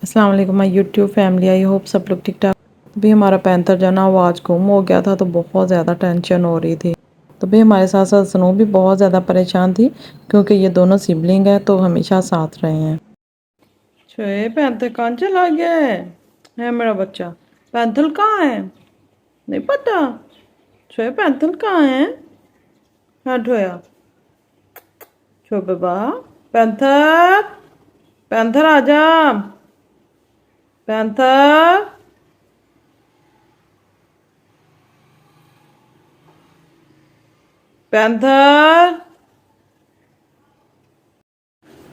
अस्सलाम वालेकुम my YouTube family. I hope सब लोग ठीक ठाक। तो भी हमारा पैंथर जो है ना वो आज गुम हो गया था, तो बहुत ज़्यादा टेंशन हो रही थी। तो भी हमारे साथ साथ स्नो भी बहुत ज़्यादा परेशान थी, क्योंकि ये दोनों सिबलिंग हैं तो हमेशा साथ रहे हैं। छे पैंथर कहाँ चला गया है मेरा बच्चा? पैंथर कहाँ है? नहीं पता। छे पैंथर कहाँ है? हाँ ढोया छो बाबा। पैंथर, पैंथर आजा। Panther, panther.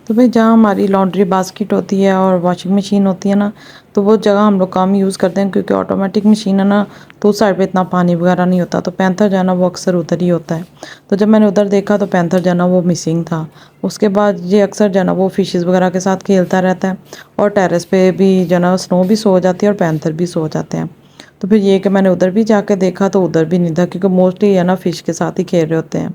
तो भाई जहाँ हमारी लॉन्ड्री बास्केट होती है और वॉशिंग मशीन होती है ना, तो वो जगह हम लोग कम यूज़ करते हैं, क्योंकि ऑटोमेटिक मशीन है ना, तो उस साइड पे इतना पानी वगैरह नहीं होता। तो पैंथर जो है ना वो अक्सर उधर ही होता है। तो जब मैंने उधर देखा तो पैंथर जो है ना वो मिसिंग था। उसके बाद ये अक्सर जो है ना वो फिशेज़ वगैरह के साथ खेलता रहता है, और टेरेस पे भी जो है ना स्नो भी सो जाती है और पैंथर भी सो जाते हैं। तो फिर ये कि मैंने उधर भी जाके देखा तो उधर भी नहीं था, क्योंकि मोस्टली है ना फ़िश के साथ ही खेल रहे होते हैं।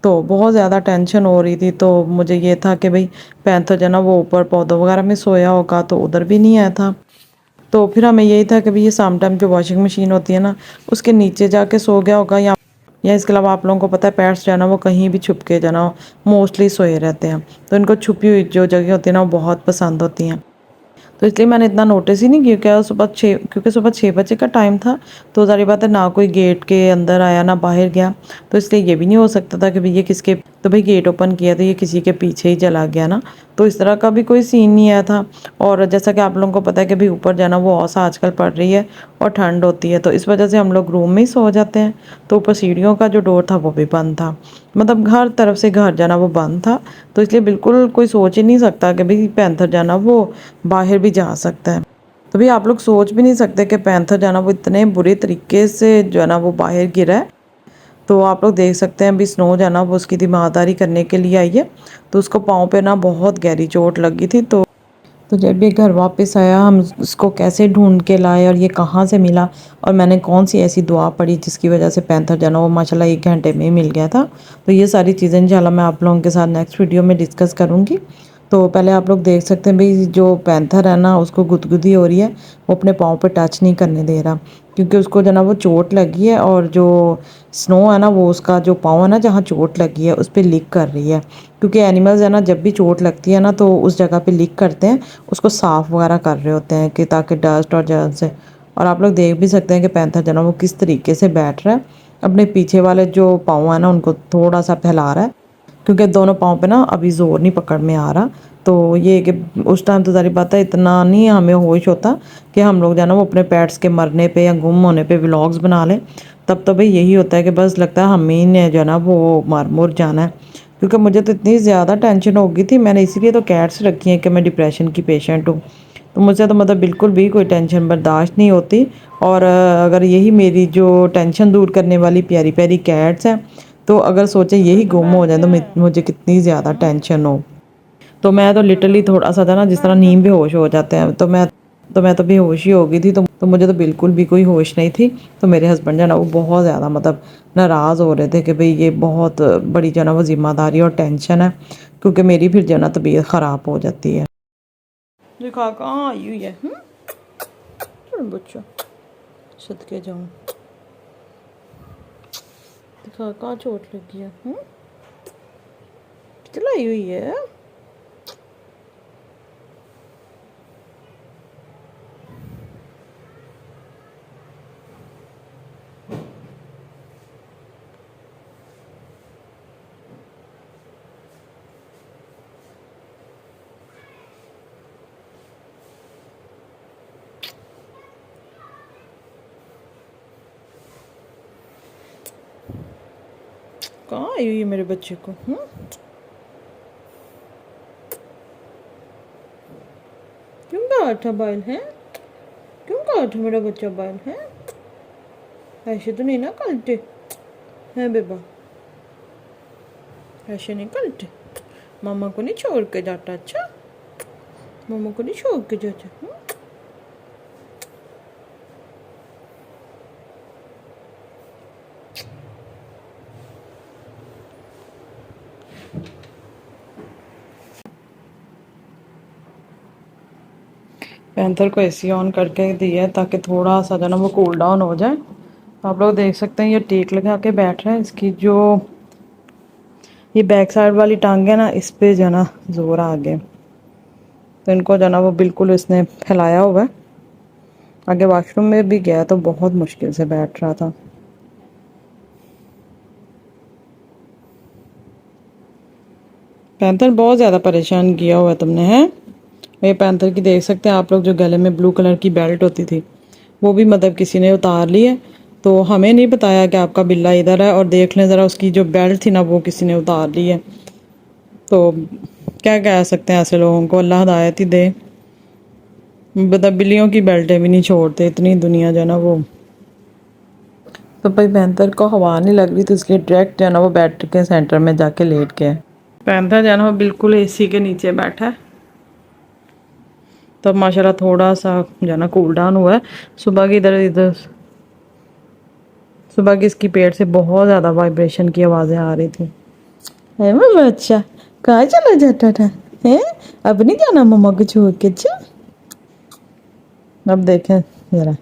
तो बहुत ज़्यादा टेंशन हो रही थी। तो मुझे ये था कि भाई पैंथर जो है ना वो ऊपर पौधों वगैरह में सोया होगा, तो उधर भी नहीं आया था। तो फिर हमें यही था कि भाई ये साम टाइम जो वॉशिंग मशीन होती है ना, उसके नीचे जाके सो गया होगा, या इसके अलावा आप लोगों को पता है पेट्स जो है ना वो कहीं भी छुप के जो है ना मोस्टली सोए रहते हैं। तो इनको छुपी हुई जो जगह होती है ना वो बहुत पसंद होती हैं। तो इसलिए मैंने इतना नोटिस ही नहीं किया। क्या सुबह 6, क्योंकि सुबह 6 बजे का टाइम था, तो ज़ाहिर बात है ना कोई गेट के अंदर आया ना बाहर गया। तो इसलिए ये भी नहीं हो सकता था कि भाई ये किसके, तो भाई गेट ओपन किया तो ये किसी के पीछे ही चला गया ना। तो इस तरह का भी कोई सीन नहीं आया था। और जैसा कि आप लोगों को पता है कि भाई ऊपर जाना वो औसा आजकल पड़ रही है और ठंड होती है, तो इस वजह से हम लोग रूम में ही सो जाते हैं। तो ऊपर सीढ़ियों का जो डोर था वो भी बंद था, मतलब हर तरफ से घर जाना वो बंद था। तो इसलिए बिल्कुल कोई सोच ही नहीं सकता कि भाई पैंथर जाना वो बाहर भी जा सकता है। तो भी आप लोग सोच भी नहीं सकते कि पैंथर जो है ना वो इतने बुरे तरीके से जो है ना वो बाहर गिरा है। तो आप लोग देख सकते हैं अभी स्नो जो है ना वो उसकी दीमारदारी करने के लिए आई है। तो उसको पाँव पे ना बहुत गहरी चोट लगी थी। तो जब ये घर वापस आया, हम उसको कैसे ढूंढ के लाए और ये कहाँ से मिला, और मैंने कौन सी ऐसी दुआ पढ़ी जिसकी वजह से पैंथर जो है ना वो माशाल्लाह 1 घंटे में ही मिल गया था। तो ये सारी चीज़ें इंशाल्लाह मैं आप लोगों के साथ नेक्स्ट वीडियो में डिस्कस करूँगी। तो पहले आप लोग देख सकते हैं भाई जो पैंथर है ना उसको गुदगुदी हो रही है, वो अपने पाँव पे टच नहीं करने दे रहा, क्योंकि उसको जो ना वो चोट लगी है। और जो स्नो है ना वो उसका जो पाँव है ना जहाँ चोट लगी है उस पर लीक कर रही है। क्योंकि एनिमल्स है ना जब भी चोट लगती है ना तो उस जगह पे लीक करते हैं, उसको साफ़ वगैरह कर रहे होते हैं कि ताकि डस्ट और जर्म से। और आप लोग देख भी सकते हैं कि पैंथर जो है ना वो किस तरीके से बैठ रहा है, अपने पीछे वाले जो पाँव है ना उनको थोड़ा सा फैला रहा है, क्योंकि दोनों पाँव पे ना अभी ज़ोर नहीं पकड़ में आ रहा। तो ये कि उस टाइम तो सारी बात है इतना नहीं हमें होश होता कि हम लोग जो है ना वो अपने पेट्स के मरने पे या गुम होने पे व्लॉग्स बना लें। तब तो भाई यही होता है कि बस लगता है हम ही ने जो है ना वो मर मुर जाना है। क्योंकि मुझे तो इतनी ज़्यादा टेंशन हो गई थी, मैंने इसीलिए तो कैट्स रखी हैं कि मैं डिप्रेशन की पेशेंट हूँ। तो मुझे तो मतलब बिल्कुल भी कोई टेंशन बर्दाश्त नहीं होती। और अगर यही मेरी जो टेंशन दूर करने वाली प्यारी प्यारी कैट्स हैं, तो अगर सोचे यही गुम हो जाए तो मुझे कितनी ज़्यादा टेंशन हो। तो मैं तो लिटरली थोड़ा सा था ना जिस तरह नींद बेहोश हो जाते हैं, तो मैं तो बेहोश ही हो गई थी। तो मुझे तो बिल्कुल भी कोई होश नहीं थी। तो मेरे हस्बैंड जो है ना वो बहुत ज़्यादा मतलब नाराज़ हो रहे थे कि भाई ये बहुत बड़ी जो है ना वो ज़िम्मेदारी और टेंशन है, क्योंकि मेरी फिर जो है ना तबीयत ख़राब हो जाती है। दिखा कहाँ आई हुई है बच्चा, सदके जाऊँ। दिखा कहाँ चोट लगी है। चलाई हुई है। कहाँ आई हुई है मेरे बच्चे को? क्यों काटा बाल है? क्यों काटा मेरा बच्चा बाल है? ऐसे तो नहीं ना कलटे हैं बेबा, ऐसे नहीं कलटे। मामा को नहीं छोड़ के जाता? अच्छा, मामा को नहीं छोड़ के जाता। पैंथर को एसी ऑन करके दिया है ताकि थोड़ा सा जो ना वो कूल डाउन हो जाए। आप लोग देख सकते हैं ये टेक लगा के बैठ रहा है। इसकी जो ये बैक साइड वाली टांग है ना, इस पे जो ना जोर आ गया, तो इनको जो ना वो बिल्कुल इसने फैलाया हुआ है। आगे वॉशरूम में भी गया तो बहुत मुश्किल से बैठ रहा था। पैंथर बहुत ज़्यादा परेशान किया हुआ है तुमने, है। ये पैंथर की देख सकते हैं आप लोग, जो गले में ब्लू कलर की बेल्ट होती थी वो भी मतलब किसी ने उतार ली है। तो हमें नहीं बताया कि आपका बिल्ला इधर है, और देख लें ज़रा, उसकी जो बेल्ट थी ना वो किसी ने उतार ली है। तो क्या कह सकते हैं ऐसे लोगों को, अल्लाह हिदायत ही दे। बता, बिल्लियों की बेल्टें भी नहीं छोड़ते, इतनी दुनिया जो है ना वो। तो भाई पैंथर को हवा नहीं लग रही, तो इसलिए डायरेक्ट जो है ना वो बेड के सेंटर में जाके लेट गया है। पैंथर जो है ना वो बिल्कुल एसी के नीचे बैठा है। तब माशाल्लाह थोड़ा सा जो है ना कूल डाउन हुआ है। सुबह की इधर इधर सुबह की इसकी पेट से बहुत ज़्यादा वाइब्रेशन की आवाज़ें आ रही थी। है मम्मा, अच्छा कहाँ चला जाता था, है अब नहीं जाना मम्मा को छोड़ के? अच्छा अब देखें ज़रा,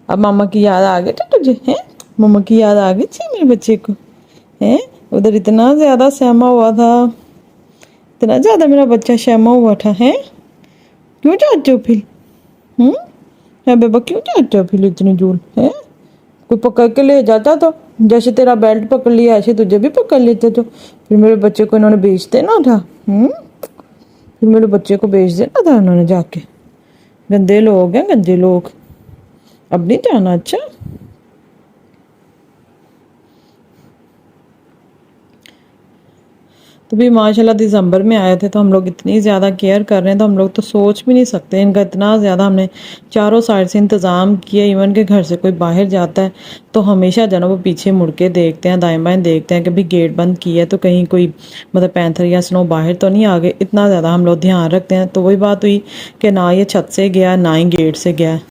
अब मामा की याद आ गई थी तुझे, है? मम्मा की याद आ गई थी मेरे बच्चे को, है? उधर इतना ज़्यादा सहमा हुआ था, इतना ज़्यादा मेरा बच्चा सहमा हुआ था, है? क्यों चाहते हो फिर? है बेबा, क्यों चाहते हो फिर इतनी दूर, है? कोई पकड़ के ले जाता तो, जैसे तेरा बेल्ट पकड़ लिया ऐसे तुझे भी पकड़ लेते, तो फिर मेरे बच्चे को इन्होंने बेच देना था। फिर मेरे बच्चे को बेच देना था इन्होंने जाके। गंदे लोग हैं, गंदे लोग। अब नहीं जाना? अच्छा, तो भी माशाल्लाह दिसंबर में आए थे, तो हम लोग इतनी ज़्यादा केयर कर रहे हैं, तो हम लोग तो सोच भी नहीं सकते इनका। इतना ज़्यादा हमने चारों साइड से इंतज़ाम किया। इवन के घर से कोई बाहर जाता है तो हमेशा जो है ना वो पीछे मुड़ के देखते हैं, दाएं बाएं देखते हैं कि भाई गेट बंद किया है तो कहीं कोई मतलब पैंथर या स्नो बाहर तो नहीं आ गए। इतना ज़्यादा हम लोग ध्यान रखते हैं। तो वही बात हुई कि ना ये छत से गया, ना ही गेट से गया।